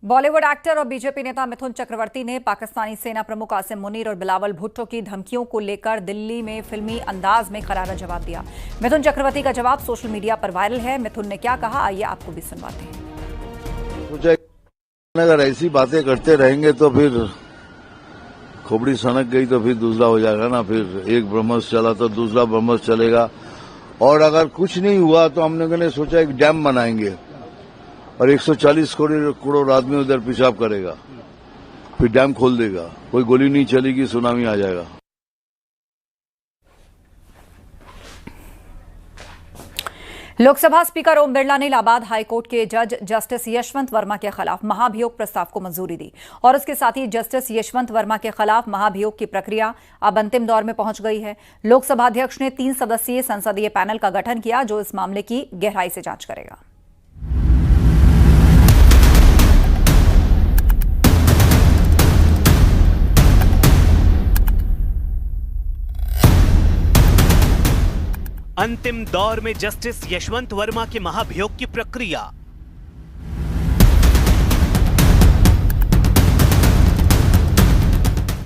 Bollywood actor और BJP नेता मिथुन चक्रवर्ती ने पाकिस्तानी सेना प्रमुख आसिम मुनीर और बिलावल भुट्टो की धमकियों को लेकर दिल्ली में फिल्मी अंदाज में करारा जवाब दिया। मिथुन चक्रवर्ती का जवाब सोशल मीडिया पर वायरल है। मिथुन ने क्या कहा, आइए आपको भी सुनवाते हैं। अगर ऐसी बातें करते रहेंगे तो फिर खोपड़ी सनक गई तो फिर दूसरा हो जाएगा ना। फिर एक ब्रह्मस चला तो दूसरा ब्रह्मस चलेगा। और अगर कुछ नहीं हुआ तो हम लोगों ने सोचा एक डैम बनाएंगे और 140 करोड़ आदमी उधर पेशाब करेगा, फिर डैम खोल देगा, कोई गोली नहीं चलेगी, सुनामी आ जाएगा। लोकसभा स्पीकर ओम बिरला ने इलाहाबाद हाईकोर्ट के जज जस्टिस यशवंत वर्मा के खिलाफ महाभियोग प्रस्ताव को मंजूरी दी और उसके साथ ही जस्टिस यशवंत वर्मा के खिलाफ महाभियोग की प्रक्रिया अब अंतिम दौर में पहुंच गई है। लोकसभा अध्यक्ष ने 3 सदस्यीय संसदीय पैनल का गठन किया जो इस मामले की गहराई से जांच करेगा। अंतिम दौर में जस्टिस यशवंत वर्मा के महाभियोग की प्रक्रिया।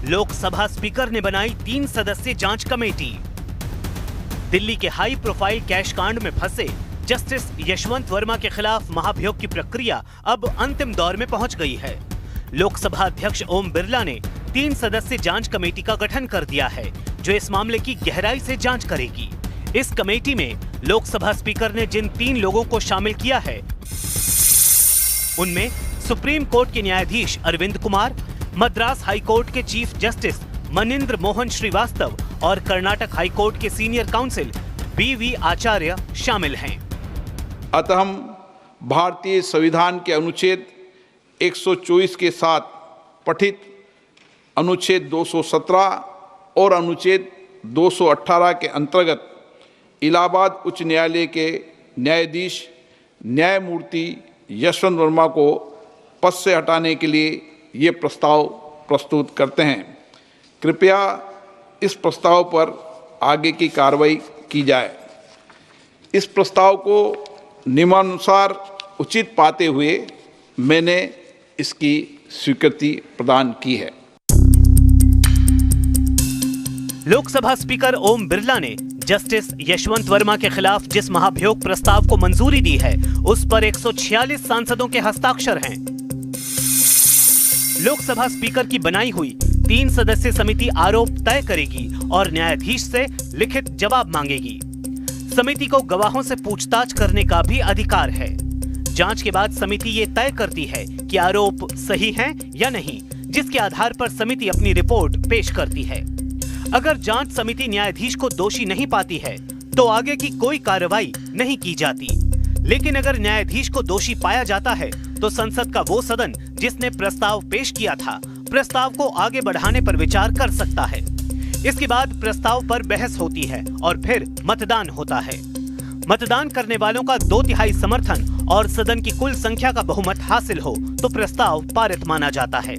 लोकसभा स्पीकर ने बनाई 3 सदस्यीय जांच कमेटी। दिल्ली के हाई प्रोफाइल कैश कांड में फंसे जस्टिस यशवंत वर्मा के खिलाफ महाभियोग की प्रक्रिया अब अंतिम दौर में पहुंच गई है। लोकसभा अध्यक्ष ओम बिरला ने 3 सदस्यीय जांच कमेटी का गठन कर दिया है जो इस मामले की गहराई से जांच करेगी। इस कमेटी में लोकसभा स्पीकर ने जिन 3 लोगों को शामिल किया है उनमें सुप्रीम कोर्ट के न्यायाधीश अरविंद कुमार, मद्रास हाई कोर्ट के चीफ जस्टिस मनिंद्र मोहन श्रीवास्तव और कर्नाटक हाई कोर्ट के सीनियर काउंसिल BV आचार्य शामिल हैं। अतः हम भारतीय संविधान के अनुच्छेद 124 के साथ पठित अनुच्छेद 217 और अनुच्छेद 218 के अंतर्गत इलाहाबाद उच्च न्यायालय के न्यायाधीश न्यायमूर्ति यशवंत वर्मा को पद से हटाने के लिए ये प्रस्ताव प्रस्तुत करते हैं। कृपया इस प्रस्ताव पर आगे की कार्रवाई की जाए। इस प्रस्ताव को नियमानुसार उचित पाते हुए मैंने इसकी स्वीकृति प्रदान की है। लोकसभा स्पीकर ओम बिरला ने जस्टिस यशवंत वर्मा के खिलाफ जिस महाभियोग प्रस्ताव को मंजूरी दी है उस पर 146 सांसदों के हस्ताक्षर हैं। लोकसभा स्पीकर की बनाई हुई 3 सदस्यीय समिति आरोप तय करेगी और न्यायाधीश से लिखित जवाब मांगेगी। समिति को गवाहों से पूछताछ करने का भी अधिकार है। जांच के बाद समिति ये तय करती है कि आरोप सही हैं या नहीं, जिसके आधार पर समिति अपनी रिपोर्ट पेश करती है। अगर जांच समिति न्यायाधीश को दोषी नहीं पाती है तो आगे की कोई कार्रवाई नहीं की जाती। लेकिन अगर न्यायाधीश को दोषी पाया जाता है तो संसद का वो सदन जिसने प्रस्ताव पेश किया था प्रस्ताव को आगे बढ़ाने पर विचार कर सकता है। इसके बाद प्रस्ताव पर बहस होती है और फिर मतदान होता है। मतदान करने वालों का 2/3 समर्थन और सदन की कुल संख्या का बहुमत हासिल हो तो प्रस्ताव पारित माना जाता है।